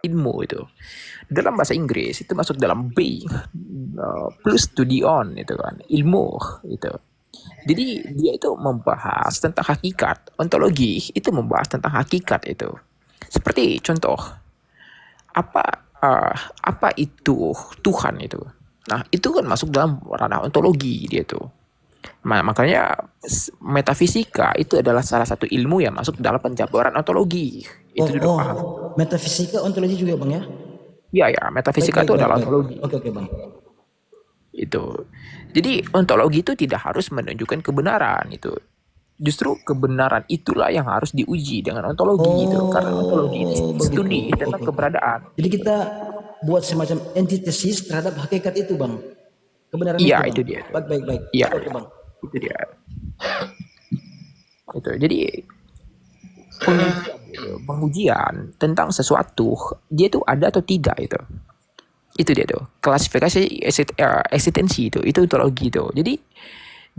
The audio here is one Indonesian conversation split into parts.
ilmu itu. Dalam bahasa Inggris itu masuk dalam being plus to the on itu kan, ilmu itu. Jadi dia itu membahas tentang hakikat. Ontologi itu membahas tentang hakikat itu. Seperti contoh, apa apa itu Tuhan itu. Nah, itu kan masuk dalam ranah ontologi dia tuh. Makanya metafisika itu adalah salah satu ilmu yang masuk dalam penjabaran ontologi. Oh, Itu sudah oh, paham. metafisika, ontologi juga bang ya? Ya, ya, Baik, metafisika baik, itu baik, adalah baik. ontologi. Oke, oke bang. Itu. Jadi ontologi itu tidak harus menunjukkan kebenaran itu. Justru kebenaran itulah yang harus diuji dengan ontologi itu. Karena ontologi ini Oh, begitu. studi tentang Oke, oke. keberadaan. Jadi kita buat semacam antitesis terhadap hakikat itu bang. Kebenaran Iya, itu bang. itu dia. Baik, baik, baik. Iya, Oke, oke iya. bang. Itu dia. Itu. Jadi pengujian tentang sesuatu dia itu ada atau tidak itu dia tuh klasifikasi eksistensi itu ontologi itu. Jadi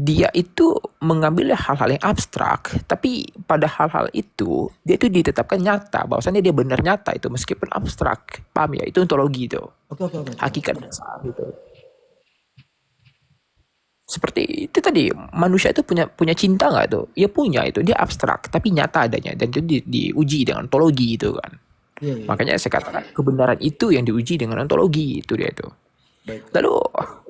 dia itu mengambil hal-hal yang abstrak, tapi pada hal-hal itu dia itu ditetapkan nyata bahwasannya dia benar nyata itu meskipun abstrak. Paham ya? Itu ontologi itu, Oke, oke, oke, oke. hakikat dasar itu. Seperti itu tadi, manusia itu punya punya cinta nggak tuh? Ya punya itu, dia abstrak tapi nyata adanya dan itu diuji dengan ontologi itu kan. Iya, iya, iya. Makanya saya katakan kebenaran itu yang diuji dengan ontologi itu dia itu. Baik, baik. Lalu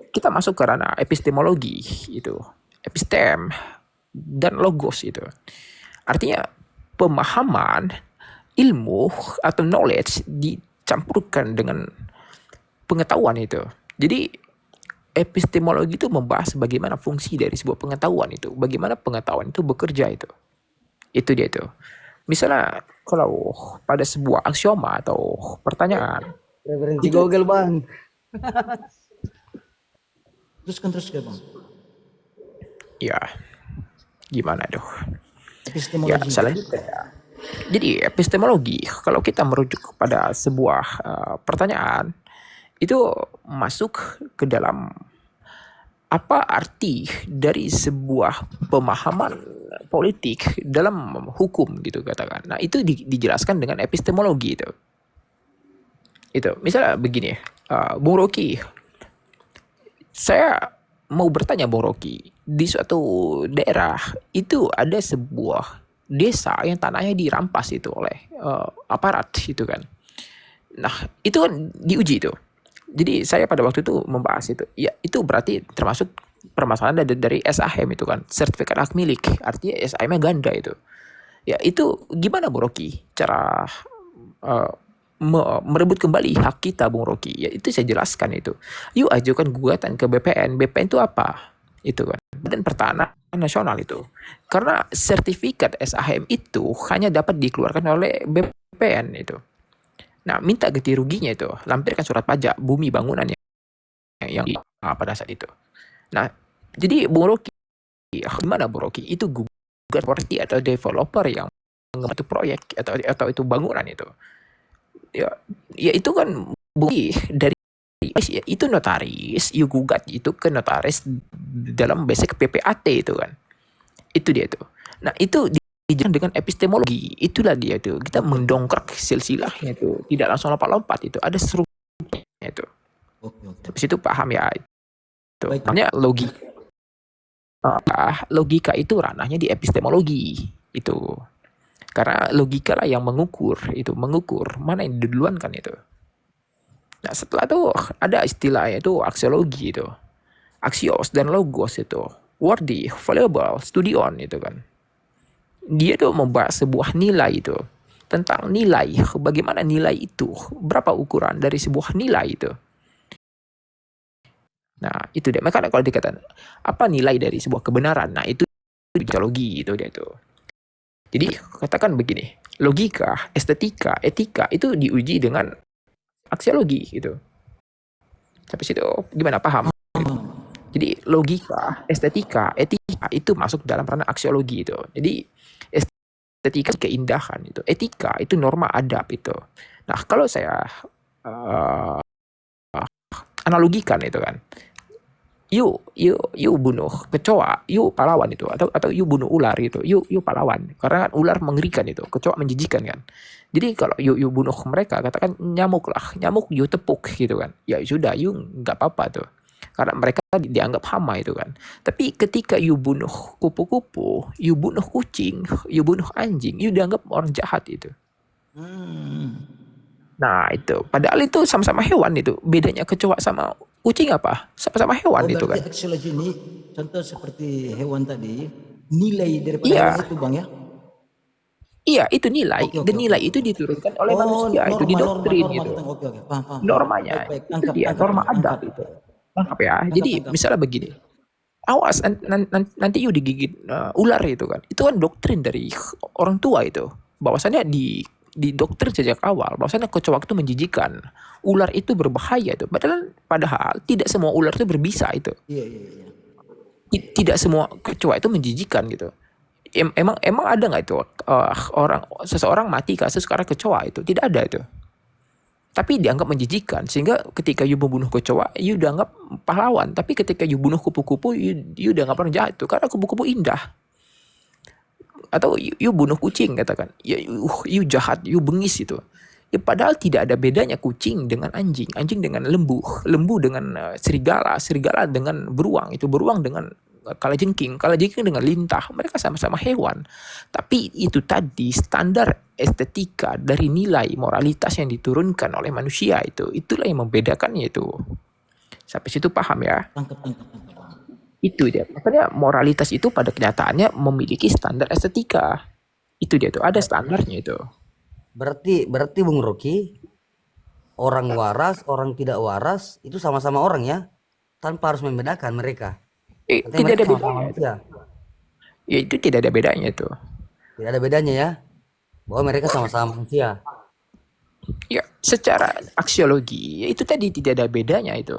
kita masuk ke ranah epistemologi itu, epistem dan logos itu. Artinya pemahaman ilmu atau knowledge dicampurkan dengan pengetahuan itu. Jadi epistemologi itu membahas bagaimana fungsi dari sebuah pengetahuan itu, bagaimana pengetahuan itu bekerja itu. Itu dia itu. Misalnya kalau pada sebuah aksioma atau pertanyaan Referensi itu Google bang. Teruskan, teruskan bang. ya gimana tuh? Ya, Epistemologi. selanjutnya. Jadi epistemologi kalau kita merujuk kepada sebuah pertanyaan itu masuk ke dalam apa arti dari sebuah pemahaman politik dalam hukum gitu katakan. Nah, itu dijelaskan dengan epistemologi itu. Itu. Misalnya begini, Bung Rocky, saya mau bertanya Bung Rocky, di suatu daerah itu ada sebuah desa yang tanahnya dirampas itu oleh aparat itu kan. Nah, itu kan diuji itu. Jadi saya pada waktu itu membahas itu. Ya, itu berarti termasuk permasalahan dari SHM itu kan, sertifikat hak milik. Artinya SHM-nya ganda itu. Ya, itu gimana Bung Rocky cara uh, merebut kembali hak kita Bung Rocky? Ya, itu saya jelaskan itu. Yuk ajukan gugatan ke BPN. BPN itu apa? Itu kan. Badan Pertanahan Nasional itu. Karena sertifikat SHM itu hanya dapat dikeluarkan oleh BPN itu. Nah, minta ganti ruginya itu, lampirkan surat pajak bumi bangunan yang pada saat itu. Nah, jadi Bung Rocky, gimana Bung Rocky? Itu gugat properti atau developer yang mengembantu proyek atau itu bangunan itu. Ya, ya itu kan bukti dari ya, itu notaris, you gugat itu ke notaris dalam basic PPAT itu kan. Itu dia tuh. Nah, itu dijelaskan dengan epistemologi. Itulah dia itu. Kita Oke, oke. mendongkrak silsilahnya itu. Tidak langsung lompat-lompat itu. Ada strukturnya itu. Oke, oke. Habis itu paham ya itu. Baik. Namanya logika itu ranahnya di epistemologi itu. Karena logika lah yang mengukur itu, mengukur mana yang diduluankan itu. Nah, setelah itu ada istilahnya itu aksiologi itu. Aksios dan logos itu. Worthy, valuable, studion itu kan. Dia tuh membahas sebuah nilai itu. Tentang nilai, bagaimana nilai itu, berapa ukuran dari sebuah nilai itu. Nah, itu dia. Makanya kalau dikatakan apa nilai dari sebuah kebenaran, nah itu biologi itu dia tuh. Jadi katakan begini, logika, estetika, etika itu diuji dengan aksiologi gitu. Sampai situ gimana paham? Jadi logika, estetika, etika itu masuk dalam ranah aksiologi itu. Jadi estetika keindahan itu, etika itu norma adab itu. Nah, kalau saya uh, analogikan itu kan, you bunuh kecoa, you pahlawan itu, atau you bunuh ular gitu, you pahlawan. Karena kan ular mengerikan itu, kecoa menjijikan kan. Jadi kalau you bunuh mereka, katakan nyamuk lah, nyamuk you tepuk gitu kan. Ya sudah, you nggak apa-apa tuh. Karena mereka dianggap hama itu kan. Tapi ketika you bunuh kupu-kupu, you bunuh kucing, you bunuh anjing, you dianggap orang jahat itu. Hmm. Nah itu, padahal itu sama-sama hewan itu. Bedanya kecoa sama kucing apa? Sama-sama hewan Oh, itu berarti kan. aksiologi ini contoh seperti hewan tadi, nilai daripada hewan Iya, itu Bang ya. iya itu nilai. Oke, oke, Dan oke, nilai oke. itu diturunkan oleh Oh, manusia, itu norma, norma, didoktrin norma gitu. tentang, oke, oke, paham, paham, paham. Baik, Normanya, baik, itu tangkap, dia, tangkap norma Bang, adat tangkap, itu. Lengkap ya. tangkap, Jadi tangkap. misalnya begini, awas nanti you digigit ular itu kan. Itu kan doktrin dari orang tua itu. Bahwasannya di doktrin sejak awal, bahwasannya kecoa itu menjijikan. Ular itu berbahaya itu. Padahal tidak semua ular itu berbisa itu. Iya, iya, iya. Tidak semua kecoa itu menjijikan gitu. Emang emang ada nggak itu orang seseorang mati kasus karena kecoa itu? Tidak ada itu. Tapi dianggap menjijikan sehingga ketika you membunuh kecoa, you dianggap pahlawan. Tapi ketika you bunuh kupu-kupu, you dianggap orang jahat itu karena kupu-kupu indah. Atau you bunuh kucing katakan, ya you jahat, you bengis itu. Ya, padahal tidak ada bedanya kucing dengan anjing, anjing dengan lembu, lembu dengan serigala, serigala dengan beruang, itu beruang dengan kalajengking, kalajengking dengan lintah. Mereka sama-sama hewan. Tapi itu tadi standar estetika dari nilai moralitas yang diturunkan oleh manusia itu, itulah yang membedakannya itu. Sampai situ paham ya? Tangkap, tangkap, tangkap Bang. Itu dia. Makanya moralitas itu pada kenyataannya memiliki standar estetika. Itu dia tuh, ada Ber- standarnya itu. Berarti berarti Bung Rocky, orang waras, orang tidak waras itu sama-sama orang ya, tanpa harus membedakan mereka. Artinya Tidak mereka ada sama-sama bedanya itu. manusia. Ya itu tidak ada bedanya itu. Tidak ada bedanya ya, bahwa mereka sama-sama manusia. Ya, secara aksiologi itu tadi tidak ada bedanya itu.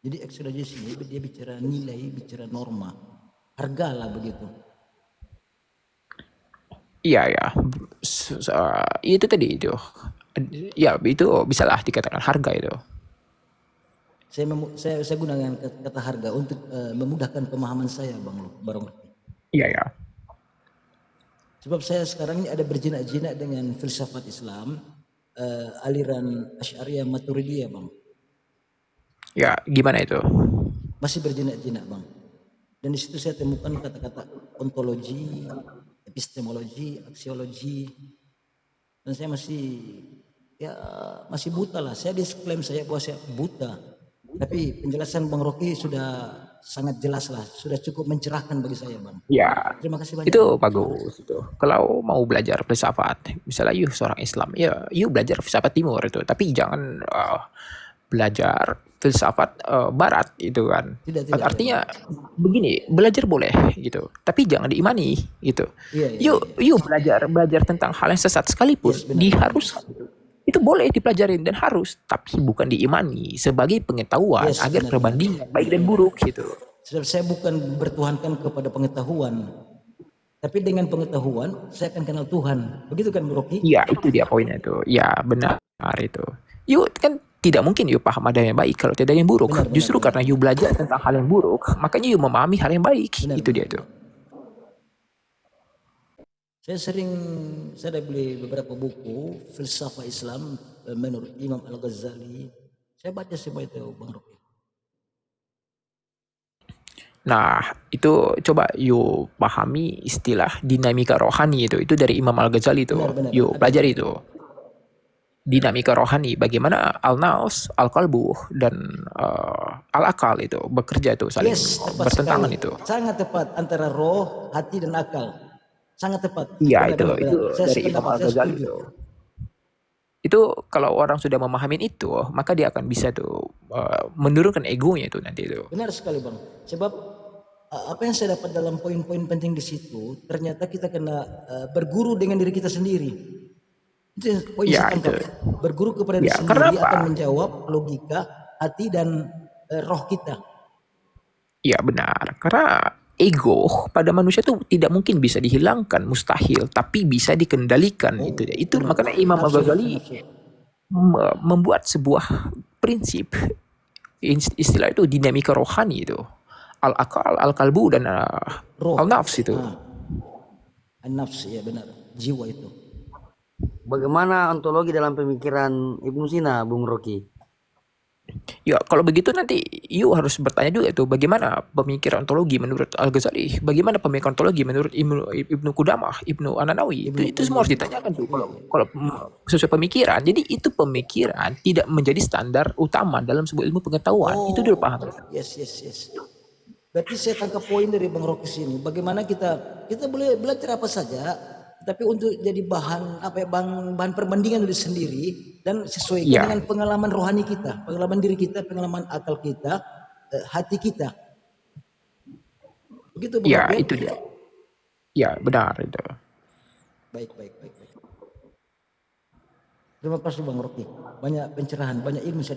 Jadi aksiologi sini dia bicara nilai, bicara norma, harga lah begitu. Iya ya, itu tadi itu. Ya itu bisalah dikatakan harga itu. Saya gunakan kata harga untuk memudahkan pemahaman saya Bang. Iya ya. Sebab saya sekarang ini ada berjinak-jinak dengan filsafat Islam, aliran Asy'ariyah Maturidiyah Bang. Ya gimana itu? Masih berjinak-jinak Bang. Dan di situ saya temukan kata-kata ontologi, epistemologi, aksiologi. Dan saya masih buta lah. Saya disklaim saya bahwa saya buta. Tapi penjelasan Bang Rocky sudah sangat jelas lah. Sudah cukup mencerahkan bagi saya Bang. Ya Terima kasih banyak itu Bang. bagus itu. Kalau mau belajar filsafat, misalnya you seorang Islam, ya you belajar filsafat Timur itu. Tapi jangan belajar filsafat Barat itu kan. Tidak. Artinya begini, belajar boleh gitu, tapi jangan diimani gitu. Iya. You belajar tentang hal yang sesat sekalipun Yes, benar. diharuskan. Itu boleh dipelajarin dan harus, tapi bukan diimani sebagai pengetahuan Yes, agar benar. perbandingan baik dan buruk gitu. Sebab saya bukan bertuhankan kepada pengetahuan. Tapi dengan pengetahuan saya akan kenal Tuhan. Begitu kan Bang Rocky? Iya, itu dia poinnya itu. Ya, benar itu. You kan tidak mungkin you paham ada yang baik kalau tidak ada yang buruk. Benar. Justru karena you belajar tentang hal yang buruk, makanya you memahami hal yang baik. Benar, Itu dia tuh. Saya ada beli beberapa buku filsafat Islam menurut Imam Al-Ghazali. Saya baca semua itu Bang Rocky. Nah, itu coba you pahami istilah dinamika rohani itu dari Imam Al-Ghazali itu. Benar. You pelajari itu. Dinamika rohani, bagaimana al-naus, al-qalbu, dan al-akal itu bekerja itu saling Yes, tepat bertentangan sekali. itu. Sangat tepat antara roh, hati dan akal. Sangat tepat. Iya Benar. itu Saya dari Imam sependapat, saya Al-Ghazali setuju. itu. Itu kalau orang sudah memahami itu, maka dia akan bisa tuh menurunkan egonya itu nanti itu. Benar sekali Bang. Sebab apa yang saya dapat dalam poin-poin penting di situ, ternyata kita kena berguru dengan diri kita sendiri. Itu yang poin Ya saya itu. tangkap. Berguru kepada diri Ya, sendiri karena apa? akan menjawab logika, hati dan roh kita. Ya benar, karena ego pada manusia itu tidak mungkin bisa dihilangkan, mustahil, tapi bisa dikendalikan itu dia. Itu makanya Imam Nafsu, Al-Ghazali nafsu. membuat sebuah prinsip istilah itu dinamika rohani itu. Al-akal, al-kalbu, dan Roh. al-nafs itu. An-nafs, ya benar. Jiwa itu. Bagaimana ontologi dalam pemikiran Ibnu Sina, Bung Rocky? Ya, kalau begitu nanti you harus bertanya juga itu bagaimana pemikiran ontologi menurut Al-Ghazali, bagaimana pemikiran ontologi menurut Ibnu Qudamah, Ibnu An-Nawawi. Itu semua harus ditanyakan tuh kalau sesuai pemikiran. Jadi itu pemikiran tidak menjadi standar utama dalam sebuah ilmu pengetahuan. Itu dulu paham. Yes. Berarti saya tangkap poin dari Bang Rocky sini. Bagaimana kita boleh belajar apa saja, tapi untuk jadi bahan bahan perbandingan diri sendiri dan sesuaikan dengan pengalaman rohani kita, pengalaman diri kita, pengalaman akal kita, hati kita. Begitu Bang Rocky. Itu dia. Ya, benar itu. Baik. Terima kasih Bang Rocky. Banyak pencerahan, banyak ilmu.